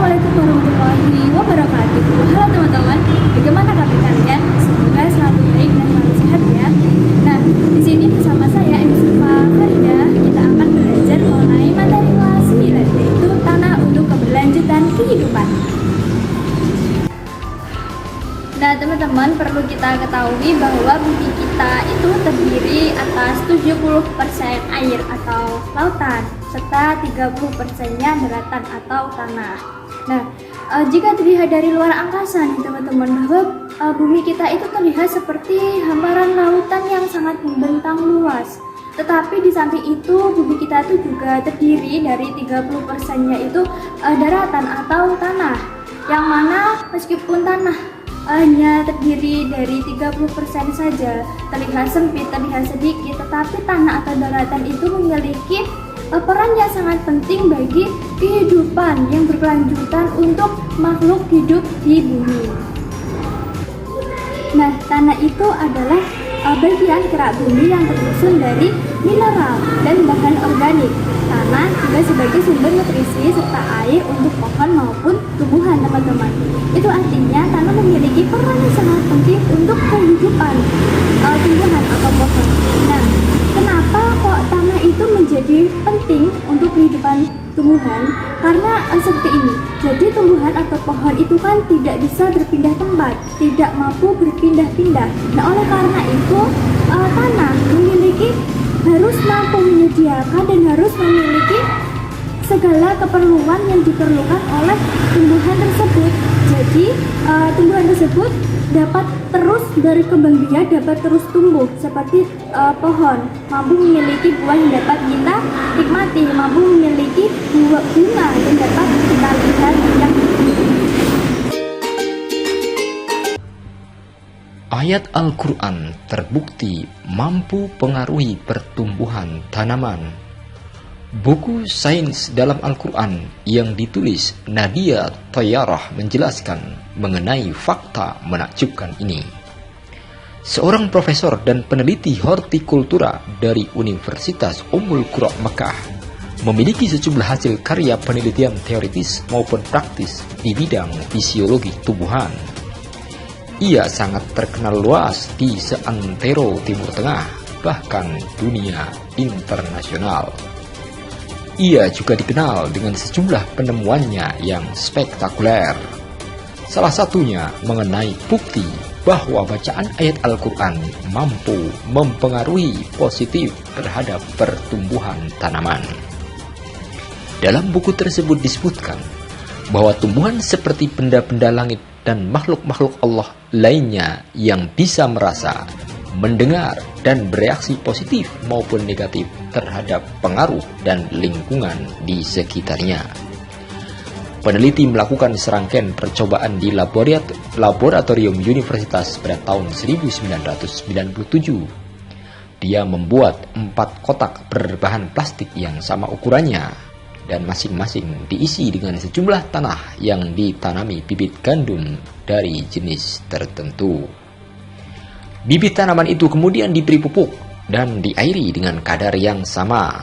Assalamualaikum warahmatullahi wabarakatuh. Halo teman-teman, bagaimana kabar kalian? Semoga selalu baik dan selalu sehat ya. Nah, di sini bersama saya Emsifa Farida, kita akan belajar mengenai materi kelas 9, yaitu tanah untuk keberlanjutan kehidupan. Nah teman-teman, perlu kita ketahui bahwa bumi kita itu terdiri atas 70% air atau lautan, serta 30%-nya daratan atau tanah. Nah, jika dilihat dari luar angkasa nih teman-teman, bahwa bumi kita itu terlihat seperti hamparan lautan yang sangat membentang luas. Tetapi di samping itu, bumi kita itu juga terdiri dari 30%-nya itu daratan atau tanah, yang mana meskipun tanah hanya terdiri dari 30% saja, terlihat sempit, terlihat sedikit, tetapi tanah atau daratan itu memiliki peran yang sangat penting bagi kehidupan yang berkelanjutan untuk makhluk hidup di bumi. Nah, tanah itu adalah bagian kerak bumi yang tersusun dari mineral dan bahan organik. Tanah juga sebagai sumber nutrisi serta air untuk pohon maupun tumbuhan teman-teman. Itu artinya tanah memiliki peran yang sangat penting untuk kehidupan tumbuhan atau pohon. Nah, kenapa kok tanah itu menjadi penting untuk kehidupan tumbuhan? Karena seperti ini. Jadi tumbuhan atau pohon itu kan tidak bisa berpindah tempat, tidak mampu berpindah-pindah. Nah, oleh karena itu tanah harus mampu menyediakan dan harus memiliki segala keperluan yang diperlukan oleh tumbuhan tersebut. Jadi tumbuhan tersebut dapat terus berkembang biak, dapat terus tumbuh seperti pohon, mampu memiliki buah yang dapat kita nikmati, mampu memiliki bunga yang dapat kita lihat yang Ayat Al-Quran terbukti mampu pengaruhi pertumbuhan tanaman. Buku sains dalam Al-Quran yang ditulis Nadia Thayyarah menjelaskan mengenai fakta menakjubkan ini. Seorang profesor dan peneliti hortikultura dari Universitas Ummul Qura Mekah memiliki sejumlah hasil karya penelitian teoritis maupun praktis di bidang fisiologi tumbuhan. Ia sangat terkenal luas di seantero Timur Tengah, bahkan dunia internasional. Ia juga dikenal dengan sejumlah penemuannya yang spektakuler. Salah satunya mengenai bukti bahwa bacaan ayat Al-Quran mampu mempengaruhi positif terhadap pertumbuhan tanaman. Dalam buku tersebut disebutkan bahwa tumbuhan seperti benda-benda langit dan makhluk-makhluk Allah lainnya yang bisa merasa, mendengar, dan bereaksi positif maupun negatif terhadap pengaruh dan lingkungan di sekitarnya. Peneliti melakukan serangkaian percobaan di laboratorium universitas pada tahun 1997. Dia membuat 4 kotak berbahan plastik yang sama ukurannya, dan masing-masing diisi dengan sejumlah tanah yang ditanami bibit gandum dari jenis tertentu. Bibit tanaman itu kemudian diberi pupuk dan diairi dengan kadar yang sama.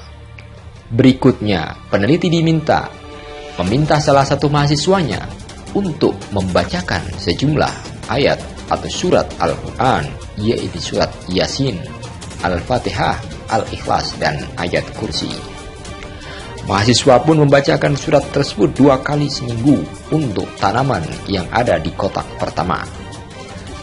Berikutnya, peneliti meminta salah satu mahasiswanya untuk membacakan sejumlah ayat atau surat Al-Quran, yaitu surat Yasin, Al-Fatihah, Al-Ikhlas, dan ayat kursi. Mahasiswa pun membacakan surat tersebut 2 kali seminggu untuk tanaman yang ada di kotak pertama.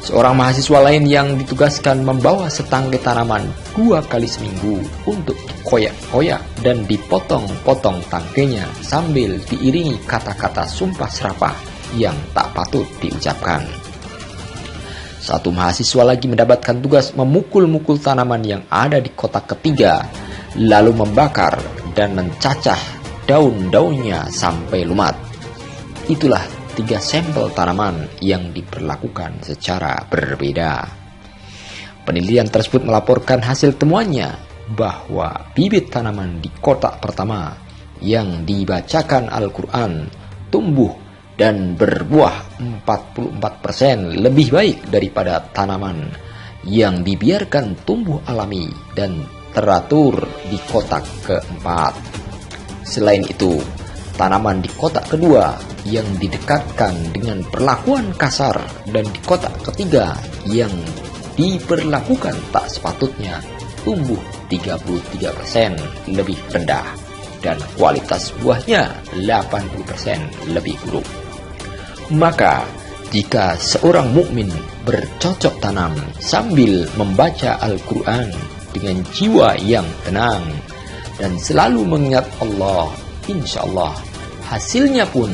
Seorang mahasiswa lain yang ditugaskan membawa setangkai tanaman 2 kali seminggu untuk dikoyak-koyak dan dipotong-potong tangkainya sambil diiringi kata-kata sumpah serapah yang tak patut diucapkan. Satu mahasiswa lagi mendapatkan tugas memukul-mukul tanaman yang ada di kotak ketiga, lalu membakar dan mencacah daun-daunnya sampai lumat. Itulah 3 sampel tanaman yang diperlakukan secara berbeda. Penelitian tersebut melaporkan hasil temuannya bahwa bibit tanaman di kotak pertama yang dibacakan Al-Quran tumbuh dan berbuah 44% lebih baik daripada tanaman yang dibiarkan tumbuh alami dan teratur di kotak keempat. Selain itu, tanaman di kotak kedua yang didekatkan dengan perlakuan kasar, dan di kotak ketiga yang diperlakukan tak sepatutnya tumbuh 33% lebih rendah dan kualitas buahnya 80% lebih buruk. Maka jika seorang mukmin bercocok tanam sambil membaca Al-Quran dengan jiwa yang tenang dan selalu mengingat Allah, insya Allah hasilnya pun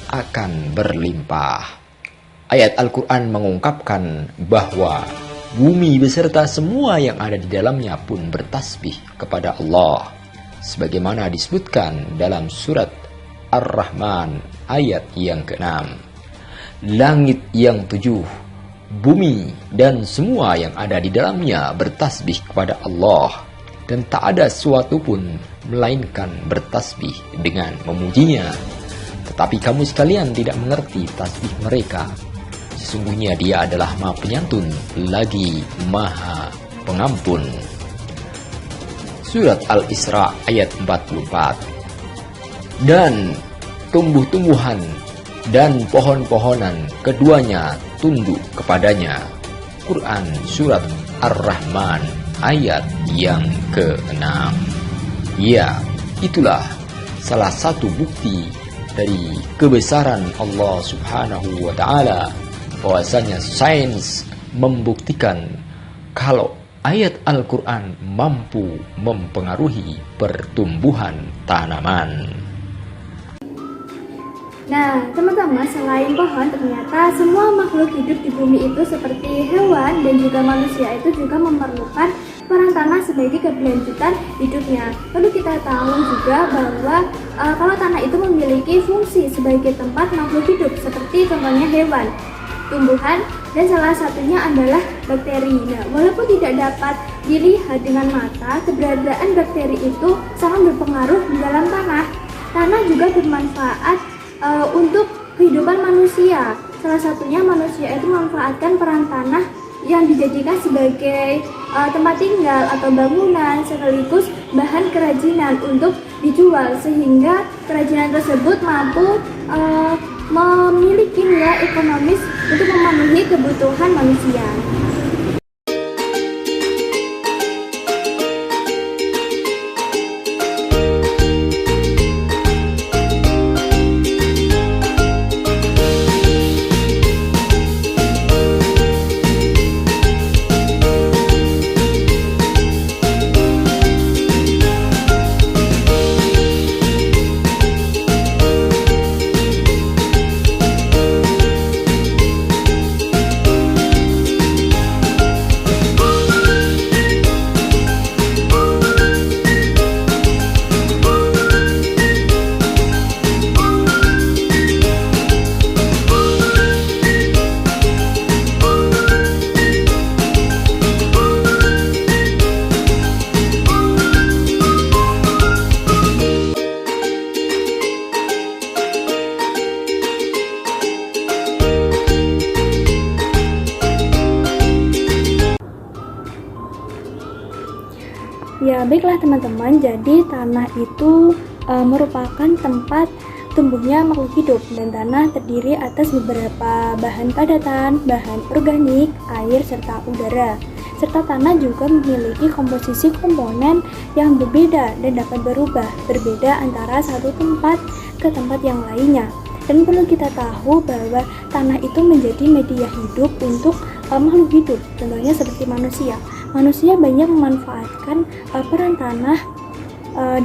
akan berlimpah. Ayat Al-Quran mengungkapkan bahwa bumi beserta semua yang ada di dalamnya pun bertasbih kepada Allah, sebagaimana disebutkan dalam surat Ar-Rahman ayat yang ke-6. Langit yang 7, bumi dan semua yang ada di dalamnya bertasbih kepada Allah, dan tak ada sesuatu pun melainkan bertasbih dengan memujinya. Tetapi kamu sekalian tidak mengerti tasbih mereka. Sesungguhnya Dia adalah Maha Penyantun lagi Maha Pengampun. Surat Al-Isra ayat 44. Dan tumbuh-tumbuhan dan pohon-pohonan keduanya tunduk kepadanya. Quran surat Ar-Rahman ayat yang ke-6. Ya, itulah salah satu bukti dari kebesaran Allah Subhanahu wa Ta'ala, bahwasanya sains membuktikan kalau ayat Al-Quran mampu mempengaruhi pertumbuhan tanaman. Nah, teman-teman, selain pohon, ternyata semua makhluk hidup di bumi itu seperti hewan dan juga manusia itu juga memerlukan peran tanah sebagai keberlanjutan hidupnya. Perlu kita tahu juga bahwa kalau tanah itu memiliki fungsi sebagai tempat makhluk hidup, seperti contohnya hewan, tumbuhan, dan salah satunya adalah bakteri. Nah, walaupun tidak dapat dilihat dengan mata, keberadaan bakteri itu sangat berpengaruh di dalam tanah. Tanah juga bermanfaat untuk kehidupan manusia. Salah satunya manusia itu memanfaatkan peran tanah yang dijadikan sebagai tempat tinggal atau bangunan, sekaligus bahan kerajinan untuk dijual, sehingga kerajinan tersebut mampu memiliki nilai ekonomis untuk memenuhi kebutuhan manusia. Ya, baiklah teman-teman, jadi tanah itu merupakan tempat tumbuhnya makhluk hidup, dan tanah terdiri atas beberapa bahan padatan, bahan organik, air, serta udara. Serta tanah juga memiliki komposisi komponen yang berbeda dan dapat berbeda antara satu tempat ke tempat yang lainnya. Dan perlu kita tahu bahwa tanah itu menjadi media hidup untuk makhluk hidup, contohnya seperti manusia. Manusia banyak memanfaatkan peran tanah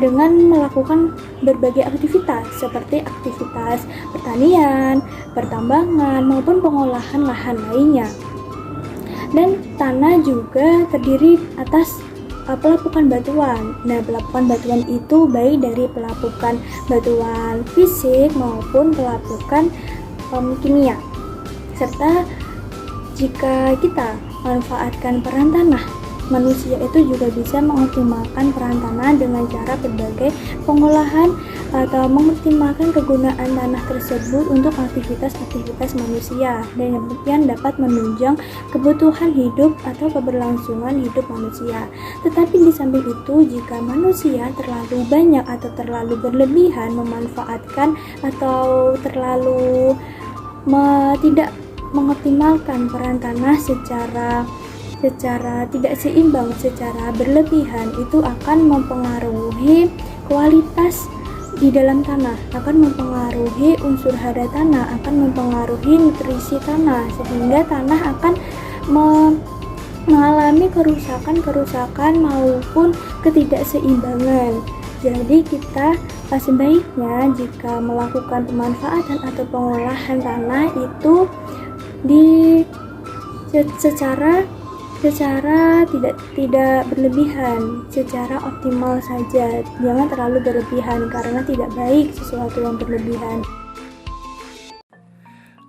dengan melakukan berbagai aktivitas seperti aktivitas pertanian, pertambangan, maupun pengolahan lahan lainnya. Dan tanah juga terdiri atas pelapukan batuan. Nah, pelapukan batuan itu baik dari pelapukan batuan fisik maupun pelapukan kimia. Serta jika kita manfaatkan peran tanah, manusia itu juga bisa mengoptimalkan peran tanah dengan cara berbagai pengolahan atau mengoptimalkan kegunaan tanah tersebut untuk aktivitas-aktivitas manusia dan yang kemudian dapat menunjang kebutuhan hidup atau keberlangsungan hidup manusia. Tetapi di samping itu, jika manusia terlalu banyak atau terlalu berlebihan memanfaatkan atau terlalu tidak mengoptimalkan peran tanah secara tidak seimbang, secara berlebihan, itu akan mempengaruhi kualitas di dalam tanah, akan mempengaruhi unsur hara tanah, akan mempengaruhi nutrisi tanah, sehingga tanah akan mengalami kerusakan maupun ketidakseimbangan. Jadi kita sebaiknya jika melakukan pemanfaatan atau pengolahan tanah itu secara tidak berlebihan, secara optimal saja. Jangan terlalu berlebihan karena tidak baik sesuatu yang berlebihan.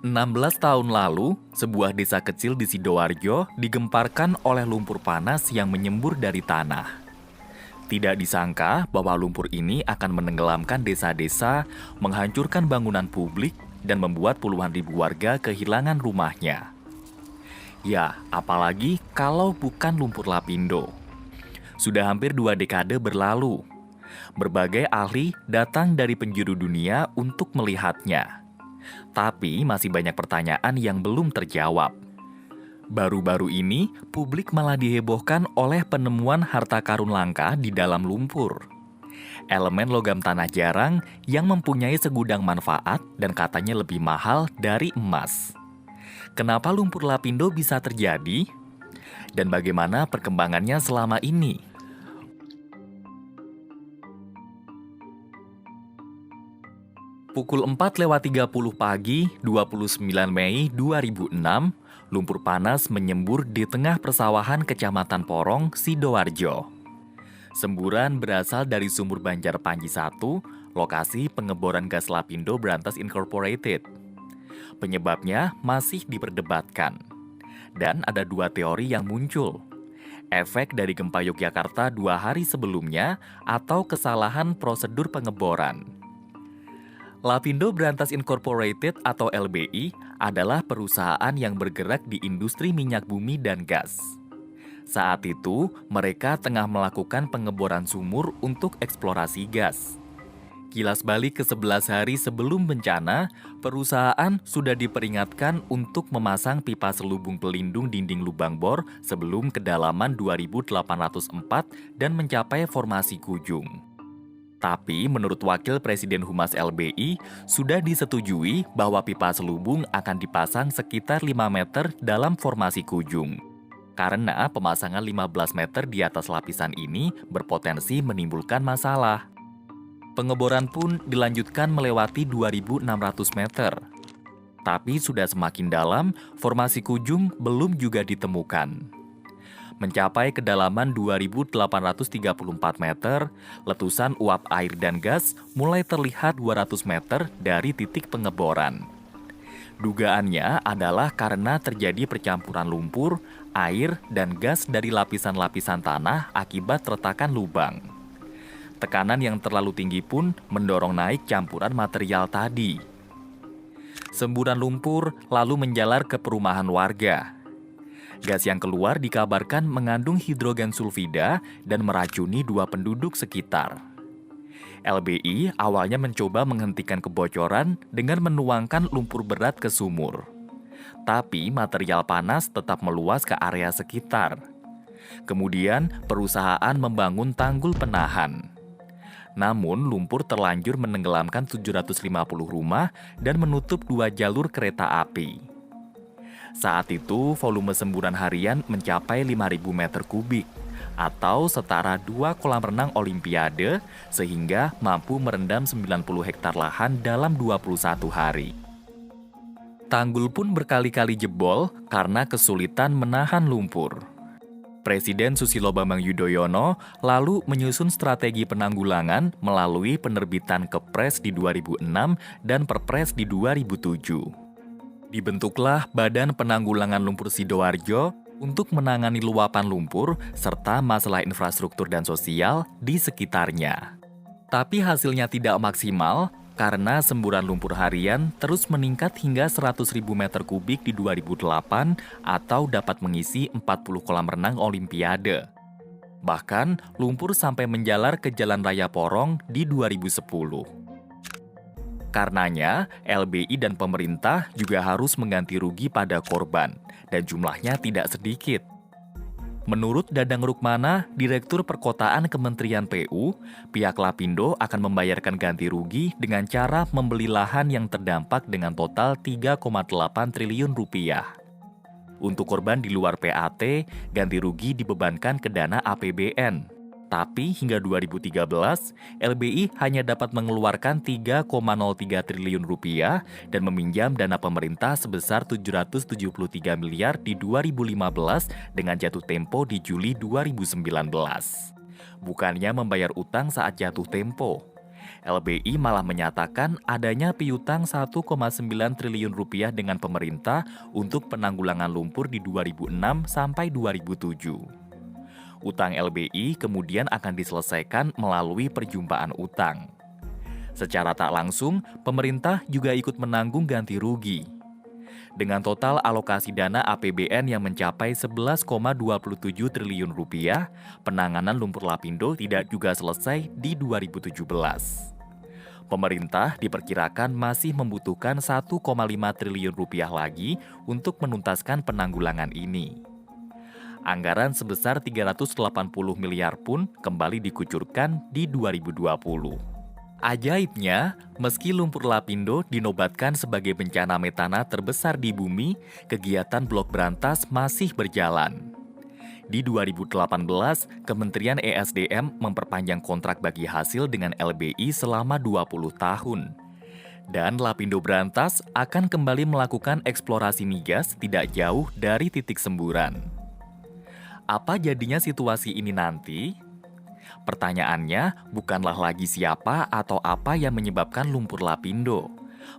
16 tahun lalu, sebuah desa kecil di Sidoarjo digemparkan oleh lumpur panas yang menyembur dari tanah. Tidak disangka bahwa lumpur ini akan menenggelamkan desa-desa, menghancurkan bangunan publik, dan membuat puluhan ribu warga kehilangan rumahnya. Ya, apalagi kalau bukan lumpur lapindo. Sudah hampir 2 dekade berlalu. Berbagai ahli datang dari penjuru dunia untuk melihatnya. Tapi masih banyak pertanyaan yang belum terjawab. Baru-baru ini, publik malah dihebohkan oleh penemuan harta karun langka di dalam lumpur. Elemen logam tanah jarang yang mempunyai segudang manfaat dan katanya lebih mahal dari emas. Kenapa lumpur lapindo bisa terjadi? Dan bagaimana perkembangannya selama ini? Pukul 4:30 pagi, 29 Mei 2006, lumpur panas menyembur di tengah persawahan Kecamatan Porong, Sidoarjo. Semburan berasal dari sumur Banjar Panji 1, lokasi pengeboran gas lapindo Brantas Incorporated. Penyebabnya masih diperdebatkan. Dan ada 2 teori yang muncul. Efek dari gempa Yogyakarta 2 hari sebelumnya atau kesalahan prosedur pengeboran. Lapindo Brantas Incorporated atau LBI adalah perusahaan yang bergerak di industri minyak bumi dan gas. Saat itu, mereka tengah melakukan pengeboran sumur untuk eksplorasi gas. Kilas balik ke 11 hari sebelum bencana, perusahaan sudah diperingatkan untuk memasang pipa selubung pelindung dinding lubang bor sebelum kedalaman 2.804 dan mencapai formasi Kujung. Tapi menurut Wakil Presiden Humas LBI, sudah disetujui bahwa pipa selubung akan dipasang sekitar 5 meter dalam formasi Kujung. Karena pemasangan 15 meter di atas lapisan ini berpotensi menimbulkan masalah. Pengeboran pun dilanjutkan melewati 2.600 meter. Tapi sudah semakin dalam, formasi Kujung belum juga ditemukan. Mencapai kedalaman 2.834 meter, letusan uap air dan gas mulai terlihat 200 meter dari titik pengeboran. Dugaannya adalah karena terjadi percampuran lumpur, air, dan gas dari lapisan-lapisan tanah akibat retakan lubang. Tekanan yang terlalu tinggi pun mendorong naik campuran material tadi. Semburan lumpur lalu menjalar ke perumahan warga. Gas yang keluar dikabarkan mengandung hidrogen sulfida dan meracuni 2 penduduk sekitar. LBI awalnya mencoba menghentikan kebocoran dengan menuangkan lumpur berat ke sumur. Tapi material panas tetap meluas ke area sekitar. Kemudian perusahaan membangun tanggul penahan. Namun lumpur terlanjur menenggelamkan 750 rumah dan menutup 2 jalur kereta api. Saat itu volume semburan harian mencapai 5.000 meter kubik atau setara 2 kolam renang olimpiade sehingga mampu merendam 90 hektar lahan dalam 21 hari. Tanggul pun berkali-kali jebol karena kesulitan menahan lumpur. Presiden Susilo Bambang Yudhoyono lalu menyusun strategi penanggulangan melalui penerbitan Kepres di 2006 dan Perpres di 2007. Dibentuklah Badan Penanggulangan Lumpur Sidoarjo untuk menangani luapan lumpur serta masalah infrastruktur dan sosial di sekitarnya. Tapi hasilnya tidak maksimal karena semburan lumpur harian terus meningkat hingga 100.000 meter kubik di 2008 atau dapat mengisi 40 kolam renang Olimpiade. Bahkan, lumpur sampai menjalar ke Jalan Raya Porong di 2010. Karenanya, LBI dan pemerintah juga harus mengganti rugi pada korban, dan jumlahnya tidak sedikit. Menurut Dadang Rukmana, Direktur Perkotaan Kementerian PU, pihak Lapindo akan membayarkan ganti rugi dengan cara membeli lahan yang terdampak dengan total 3,8 triliun rupiah. Untuk korban di luar PAT, ganti rugi dibebankan ke dana APBN. Tapi hingga 2013, LBI hanya dapat mengeluarkan 3,03 triliun rupiah dan meminjam dana pemerintah sebesar 773 miliar di 2015 dengan jatuh tempo di Juli 2019. Bukannya membayar utang saat jatuh tempo. LBI malah menyatakan adanya piutang 1,9 triliun rupiah dengan pemerintah untuk penanggulangan lumpur di 2006 sampai 2007. Utang LBI kemudian akan diselesaikan melalui perjumpaan utang. Secara tak langsung, pemerintah juga ikut menanggung ganti rugi. Dengan total alokasi dana APBN yang mencapai 11,27 triliun rupiah, penanganan lumpur Lapindo tidak juga selesai di 2017. Pemerintah diperkirakan masih membutuhkan 1,5 triliun rupiah lagi untuk menuntaskan penanggulangan ini. Anggaran sebesar 380 miliar pun kembali dikucurkan di 2020. Ajaibnya, meski lumpur Lapindo dinobatkan sebagai bencana metana terbesar di bumi, kegiatan blok berantas masih berjalan. Di 2018, Kementerian ESDM memperpanjang kontrak bagi hasil dengan LBI selama 20 tahun. Dan Lapindo Berantas akan kembali melakukan eksplorasi migas tidak jauh dari titik semburan. Apa jadinya situasi ini nanti? Pertanyaannya bukanlah lagi siapa atau apa yang menyebabkan lumpur Lapindo,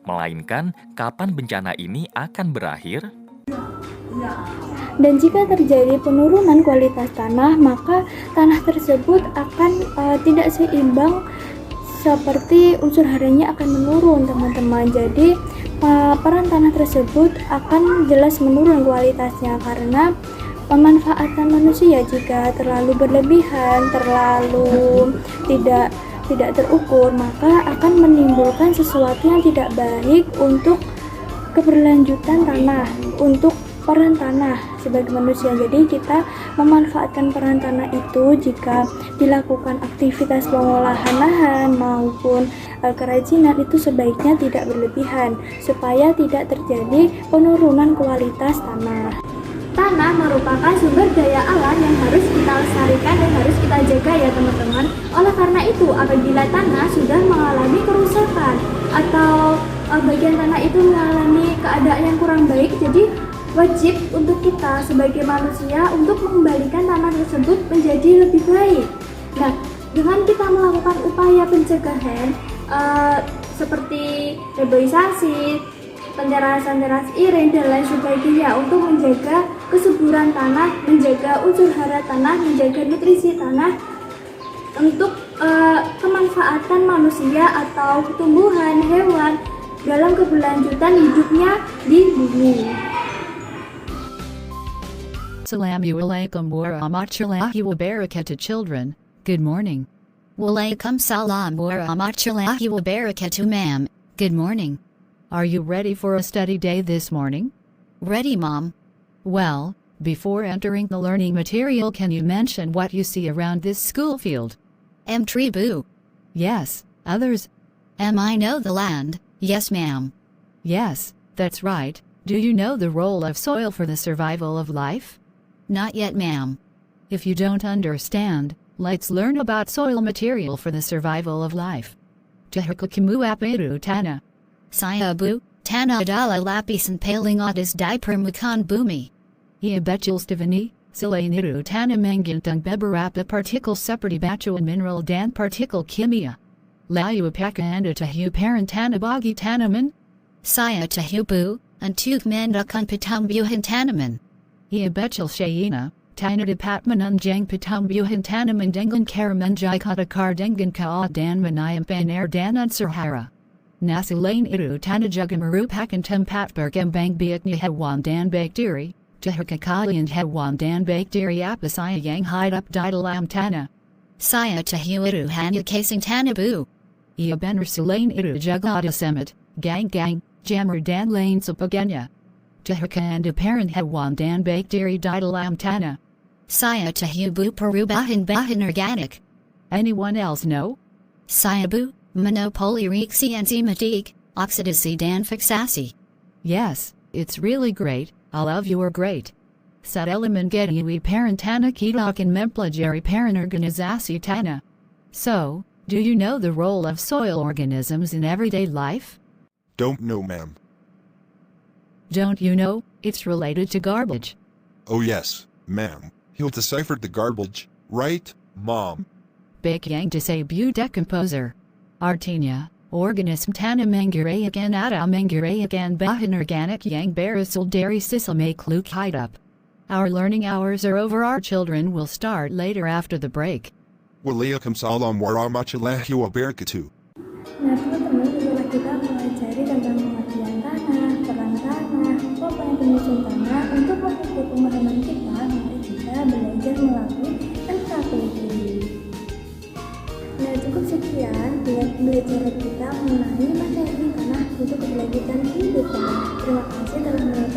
melainkan kapan bencana ini akan berakhir? Dan jika terjadi penurunan kualitas tanah, maka tanah tersebut akan tidak seimbang, seperti unsur hariannya akan menurun, teman-teman. Jadi peran tanah tersebut akan jelas menurun kualitasnya karena pemanfaatan manusia jika terlalu berlebihan, terlalu tidak terukur, maka akan menimbulkan sesuatu yang tidak baik untuk keberlanjutan tanah, untuk peran tanah sebagai manusia. Jadi kita memanfaatkan peran tanah itu jika dilakukan aktivitas pengolahan lahan maupun kerajinan itu sebaiknya tidak berlebihan supaya tidak terjadi penurunan kualitas tanah. Tanah merupakan sumber daya alam yang harus kita lestarikan dan harus kita jaga ya teman-teman. Oleh karena itu, apabila tanah sudah mengalami kerusakan atau bagian tanah itu mengalami keadaan yang kurang baik, jadi wajib untuk kita sebagai manusia untuk mengembalikan tanah tersebut menjadi lebih baik. Nah, dengan kita melakukan upaya pencegahan seperti reboisasi, penterasan teras iring dan lain sebagainya untuk menjaga kesuburan tanah, menjaga unsur hara tanah, menjaga nutrisi tanah untuk kemanfaatan manusia atau tumbuhan, hewan dalam keberlanjutan hidupnya di bumi. Assalamualaikum warahmatullahi wabarakatuh children. Good morning. Walaikum salam warahmatullahi wabarakatuh ma'am. Good morning. Are you ready for a study day this morning? Ready, Mom. Well, before entering the learning material, can you mention what you see around this school field? Tribu. Yes. Others? I know the land. Yes, ma'am. Yes, that's right. Do you know the role of soil for the survival of life? Not yet, ma'am. If you don't understand, let's learn about soil material for the survival of life. Jahakukimu apiru tana. Sayabu, Tana adalah lapisan paling atas di permukaan bumi. Ia betul Steveni, selain itu tanah mengandung beberapa partikel seperti batuan mineral dan partikel kimia. Lalu apakah Anda tahu peran tanah bagi tanaman? Saya tahu bu, untuk mendukung pertumbuhan tanaman. Ia betul Shaina, Tina dapat menunjang pertumbuhan tanaman dengan cara menjaga dengan keadaan menyiapkan air dan unsur hara. Selain itu tanah juga merupakan tempat berkembang biaknya hewan dan bakteri. Tahukah kalian hewan dan bakteri apa saja yang hidup di dalam tanah? Saya tahu itu hanya casing tanah bu. Ia benar selain itu juga ada semut, gang-gang, jamur dan lain sebagainya. Tahukah Anda parent hewan dan bakteri di dalam tanah? Saya tahu bu perubahan bahan organik. Anyone else know? Saya bu, monopoli reaksi enzimatik, oksidasi dan fiksasi. Yes, it's really great. I love you are great. Sa elemen getui parent tanah kita akan mempelajari parent organisasi tanah. So, do you know the role of soil organisms in everyday life? Don't know, ma'am. Don't you know, it's related to garbage. Oh yes, ma'am. He'll decipher the garbage, right, Mom? Baik yang disabu decomposer. Artinya, organisme tanah menguraikan atau menguraikan bahan organik yang berasal dari sisa makhluk hidup. Our learning hours are over. Our children will start later after the break. Waalaikumsalam warahmatullahi wabarakatuh. Nah teman-teman, setelah kita mempelajari tentang pengertian tanah, peran tanah, pola penyusun tanah, untuk memperkuat pemahaman kita, mari kita belajar melalui NKPD. Nah cukup sekian belajar kita mengenai materi tanah untuk keberlanjutan kehidupan. Terima kasih telah menonton.